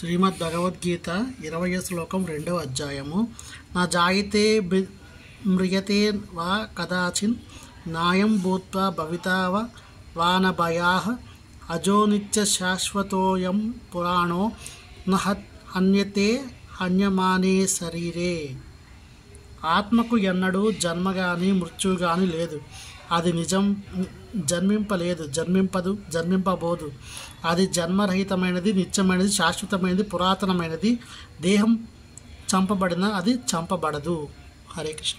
శ్రీమద్ భగవద్గీత 20వ శ్లోకం 2వ అధ్యాయము. నా జాయితే మ్రియతే వా కదాచిన్ నాయం భూత్వా భవితా వా న భయాః అజో నిత్య శాశ్వతోయం పురాణో హన్యతే హన్యమానే శరీరే. ఆత్మకు ఎన్నడూ జన్మ కానీ మృత్యువు కానీ లేదు. అది నిజం జన్మింపలేదు, జన్మింపబోదు. అది జన్మరహితమైనది, నిత్యమైనది, శాశ్వతమైనది, పురాతనమైనది. దేహం చంపబడిన అది చంపబడదు. హరే కృష్ణ.